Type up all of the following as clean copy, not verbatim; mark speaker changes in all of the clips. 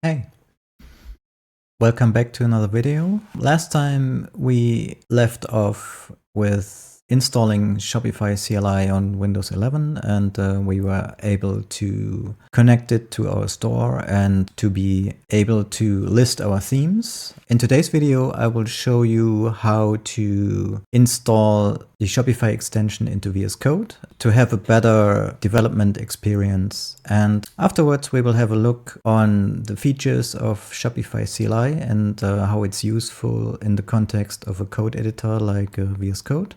Speaker 1: Hey, welcome back to another video. Last time we left off with installing Shopify CLI on Windows 11 and we were able to connect it to our store and to be able to list our themes. In today's video, I will show you how to install the Shopify extension into VS Code to have a better development experience. And afterwards, we will have a look on the features of Shopify CLI and how it's useful in the context of a code editor like VS Code.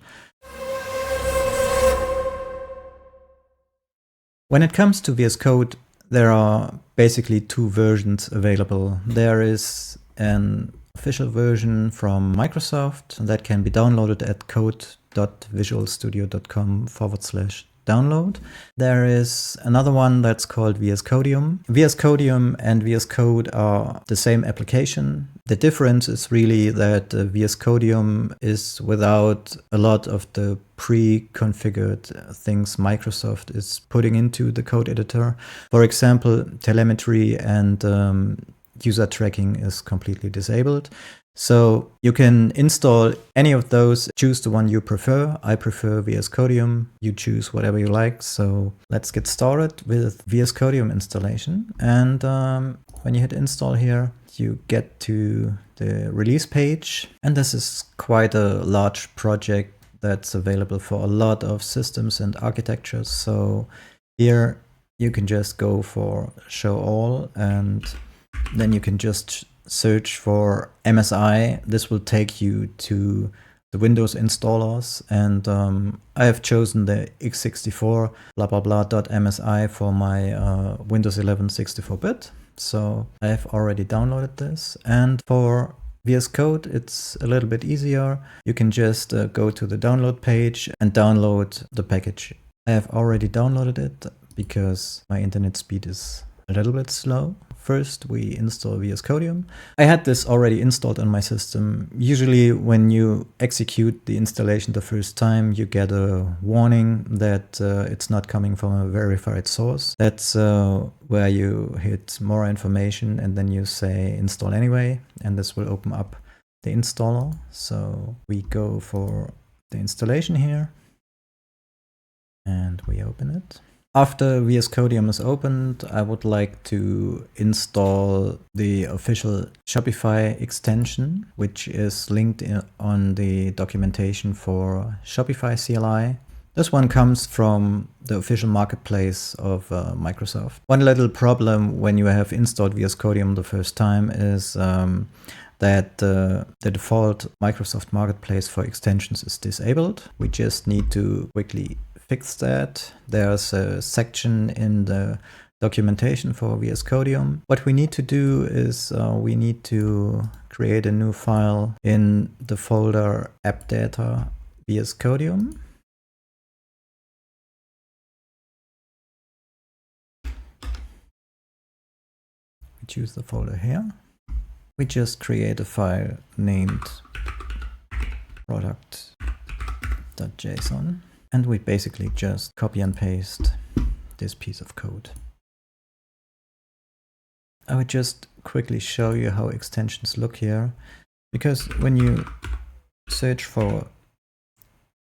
Speaker 1: When it comes to VS Code, there are basically two versions available. There is an official version from Microsoft that can be downloaded at code.visualstudio.com/download. There is another one that's called VS Codium. VS Codium and VS Code are the same application. The difference is really that VS Codium is without a lot of the pre-configured things Microsoft is putting into the code editor. For example, telemetry and user tracking is completely disabled. So you can install any of those, choose the one you prefer. I prefer VS Codium. You choose whatever you like. So let's get started with VS Codium installation. And when you hit install here, you get to the release page. And this is quite a large project that's available for a lot of systems and architectures. So here you can just go for show all, and then you can just search for MSI. This will take you to the Windows installers, and I have chosen the x64 blah blah blah .msi for my Windows 11 64-bit. So I have already downloaded this, and for VS Code, it's a little bit easier. You can just go to the download page and download the package. I have already downloaded it because my internet speed is a little bit slow. First, we install VS Codium. I had this already installed on my system. Usually when you execute the installation the first time, you get a warning that it's not coming from a verified source. That's where you hit more information and then you say install anyway, and this will open up the installer. So we go for the installation here and we open it. After VS Codium is opened, I would like to install the official Shopify extension, which is linked on the documentation for Shopify CLI. This one comes from the official marketplace of Microsoft. One little problem when you have installed VS Codium the first time is that the default Microsoft marketplace for extensions is disabled. We just need to quickly fix that. There's a section in the documentation for VS Codium. What we need to do is we need to create a new file in the folder app data VS Codium. We choose the folder here. We just create a file named product.json. And we basically just copy and paste this piece of code. I would just quickly show you how extensions look here, because when you search for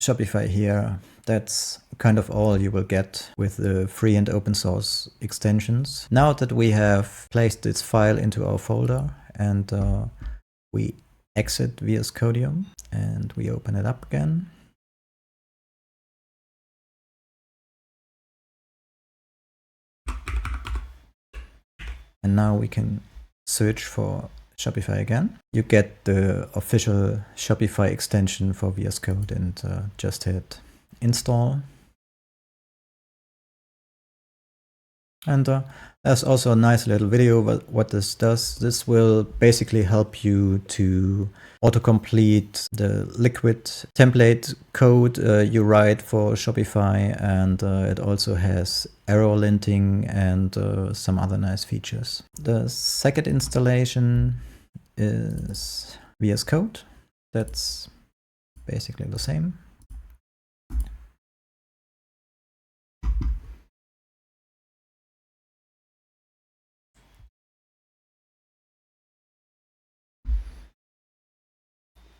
Speaker 1: Shopify here, that's kind of all you will get with the free and open source extensions. Now that we have placed this file into our folder and we exit VS Codium and we open it up again, and now we can search for Shopify again. You get the official Shopify extension for VS Code and just hit install. And there's also a nice little video about what this does. This will basically help you to autocomplete the liquid template code you write for Shopify, and it also has arrow linting and some other nice features. The second installation is VS Code. That's basically the same.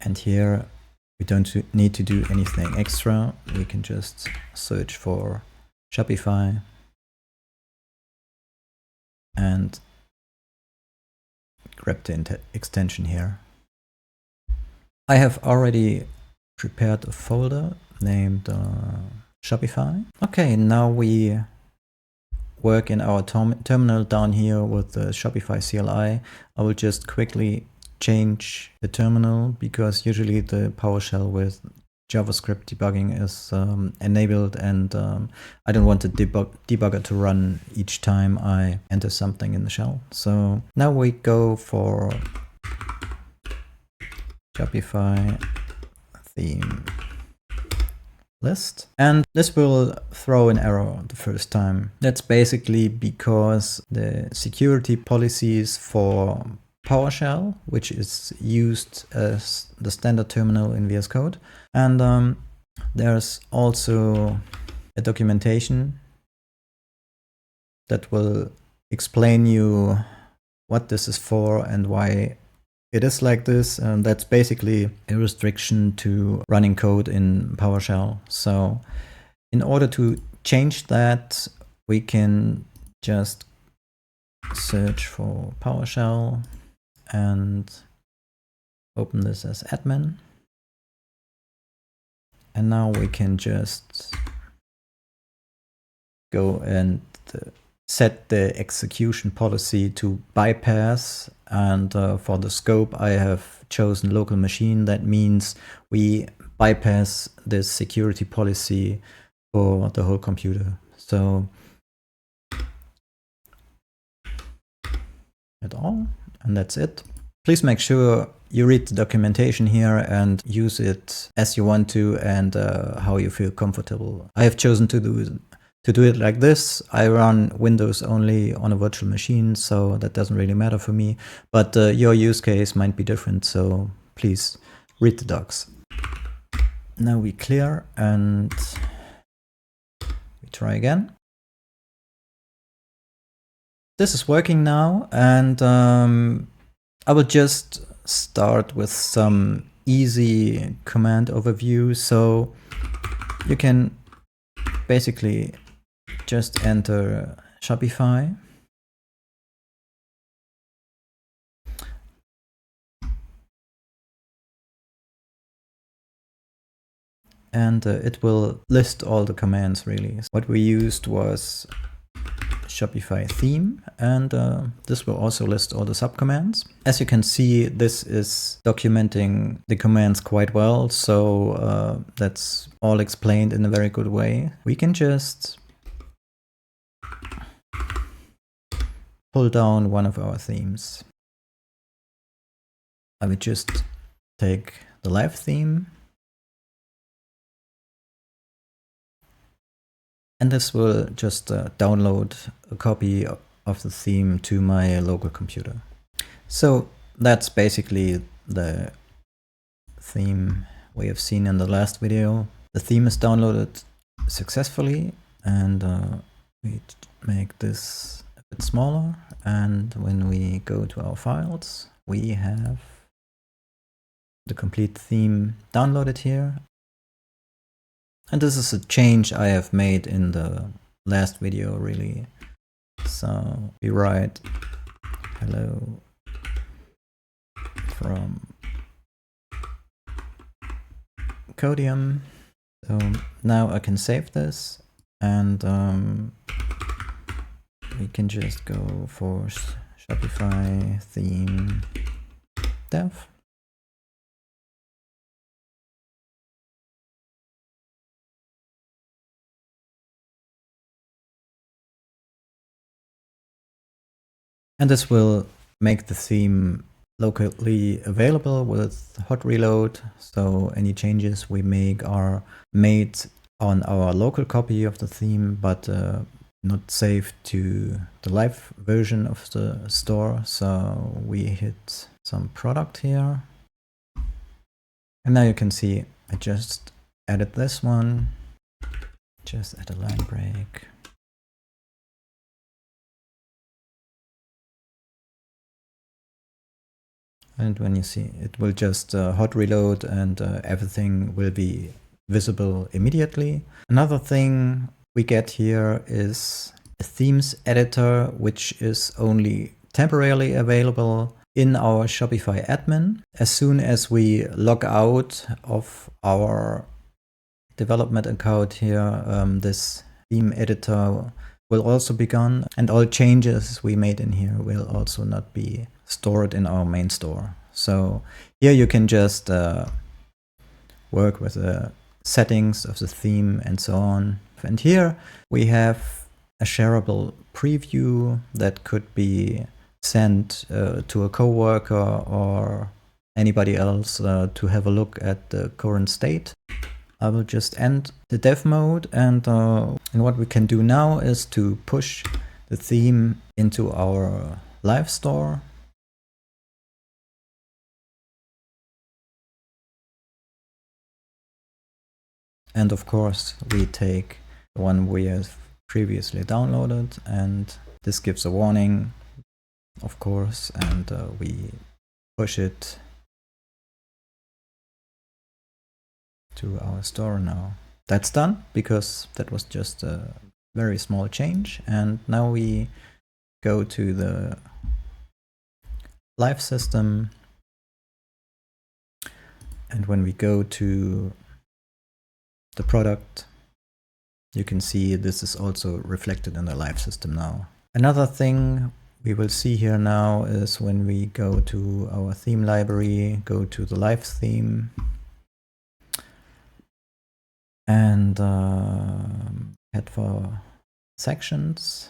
Speaker 1: And here we don't need to do anything extra. We can just search for Shopify and grab the extension here. I have already prepared a folder named Shopify. Okay, now we work in our terminal down here with the Shopify CLI. I will just quickly change the terminal because usually the PowerShell with JavaScript debugging is enabled, and I don't want the debugger to run each time I enter something in the shell. So now we go for Shopify theme list, and this will throw an error the first time. That's basically because the security policies for PowerShell, which is used as the standard terminal in VS Code, and there's also a documentation that will explain you what this is for and why it is like this. And that's basically a restriction to running code in PowerShell. So in order to change that, we can just search for PowerShell and open this as admin. And now we can just go and set the execution policy to bypass. And for the scope, I have chosen local machine. That means we bypass this security policy for the whole computer. So that's all, and that's it. Please make sure you read the documentation here and use it as you want to and how you feel comfortable. I have chosen to do it like this. I run Windows only on a virtual machine, so that doesn't really matter for me. But your use case might be different, so please read the docs. Now we clear and we try again. This is working now, and I will just start with some easy command overview. So you can basically just enter Shopify. And it will list all the commands really. What we used was Shopify theme, and this will also list all the subcommands. As you can see, this is documenting the commands quite well, so that's all explained in a very good way. We can just pull down one of our themes. I would just take the live theme, and this will just download a copy of the theme to my local computer. So that's basically the theme we have seen in the last video. The theme is downloaded successfully, and we make this a bit smaller. And when we go to our files, we have the complete theme downloaded here. And this is a change I have made in the last video, really. So we write hello from Codium. So now I can save this, and we can just go for Shopify theme dev. And this will make the theme locally available with hot reload. So any changes we make are made on our local copy of the theme, but not saved to the live version of the store. So we hit some product here. And now you can see I just added this one. Just add a line break. And when you see, it will just hot reload and everything will be visible immediately. Another thing we get here is a themes editor, which is only temporarily available in our Shopify admin. As soon as we log out of our development account here, this theme editor will also be gone, and all changes we made in here will also not be stored in our main store. So here you can just work with the settings of the theme and so on. And here we have a shareable preview that could be sent to a coworker or anybody else to have a look at the current state. I will just end the dev mode, and what we can do now is to push the theme into our live store. And of course, we take the one we have previously downloaded, and this gives a warning, of course, and we push it to our store now. That's done because that was just a very small change. And now we go to the live system. And when we go to the product, you can see this is also reflected in the live system now. Another thing we will see here now is when we go to our theme library, go to the live theme, and head for sections.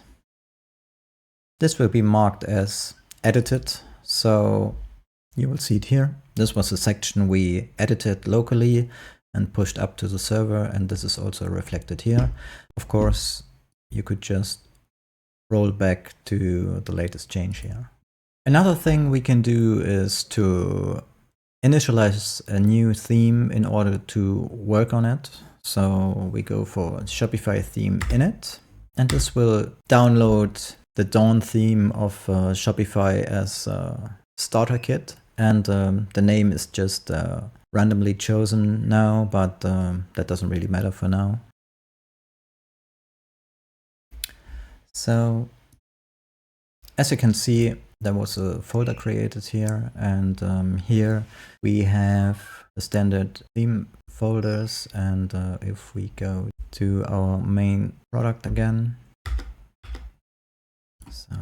Speaker 1: This will be marked as edited, so you will see it here. This was a section we edited locally and pushed up to the server, and this is also reflected here. Of course, you could just roll back to the latest change here. Another thing we can do is to initialize a new theme in order to work on it. So we go for Shopify theme init, and this will download the Dawn theme of Shopify as a starter kit. And the name is just randomly chosen now, but that doesn't really matter for now. So as you can see, there was a folder created here, and here we have the standard theme folders. And if we go to our main product again, so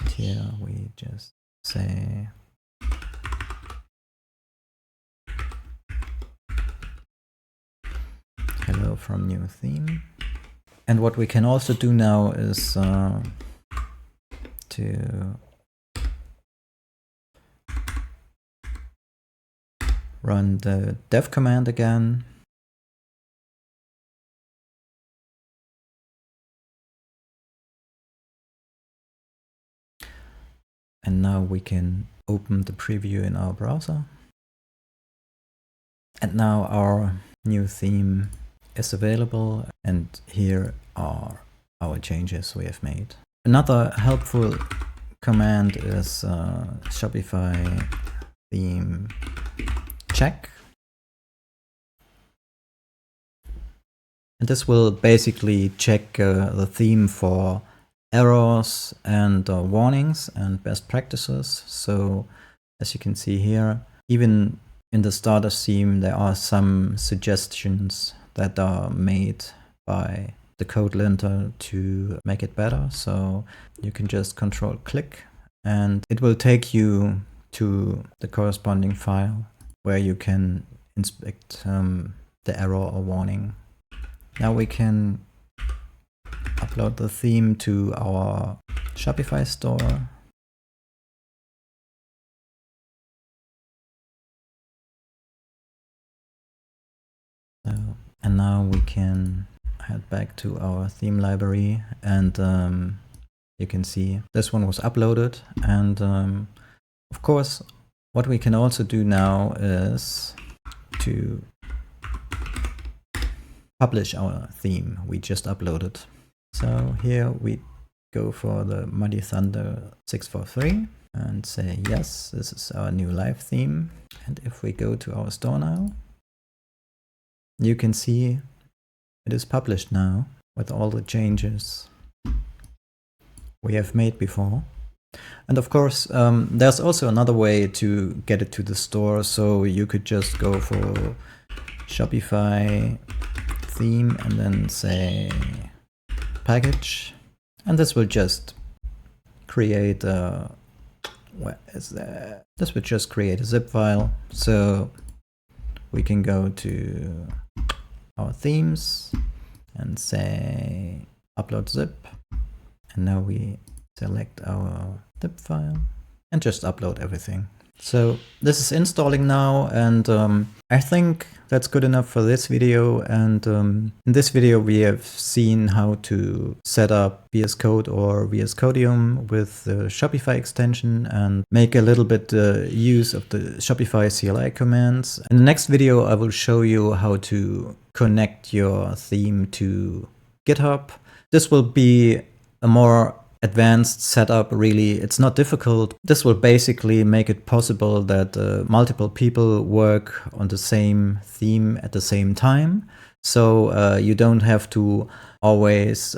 Speaker 1: here we just say hello from new theme. And what we can also do now is to run the dev command again. And now we can open the preview in our browser. And now our new theme is available, and here are our changes we have made. Another helpful command is Shopify theme check. And this will basically check the theme for errors and warnings and best practices. So as you can see here, even in the starter theme, there are some suggestions that are made by the code linter to make it better. So you can just control click, and it will take you to the corresponding file where you can inspect the error or warning. Now we can upload the theme to our Shopify store. And now we can head back to our theme library, and you can see this one was uploaded. And of course, what we can also do now is to publish our theme we just uploaded. So here we go for the Muddy Thunder 643. and say, yes, this is our new live theme. And if we go to our store now, you can see it is published now with all the changes we have made before. And of course, there's also another way to get it to the store. So you could just go for Shopify theme and then say package. And this will just create a, where is that? This would just create a zip file. So we can go to our themes and say upload zip. And now we select our zip file and just upload everything. So this is installing now, and I think that's good enough for this video. And in this video we have seen how to set up VS Code or VS Codium with the Shopify extension and make a little bit use of the Shopify CLI commands. In the next video I will show you how to connect your theme to GitHub. This will be a more advanced setup, really. It's not difficult. This will basically make it possible that multiple people work on the same theme at the same time. So you don't have to always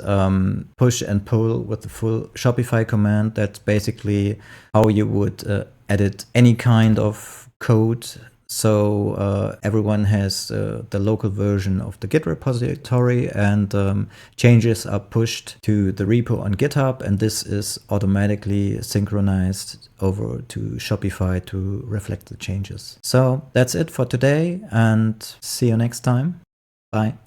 Speaker 1: push and pull with the full Shopify command. That's basically how you would edit any kind of code. So everyone has the local version of the Git repository, and changes are pushed to the repo on GitHub, and this is automatically synchronized over to Shopify to reflect the changes. So that's it for today, and see you next time. Bye.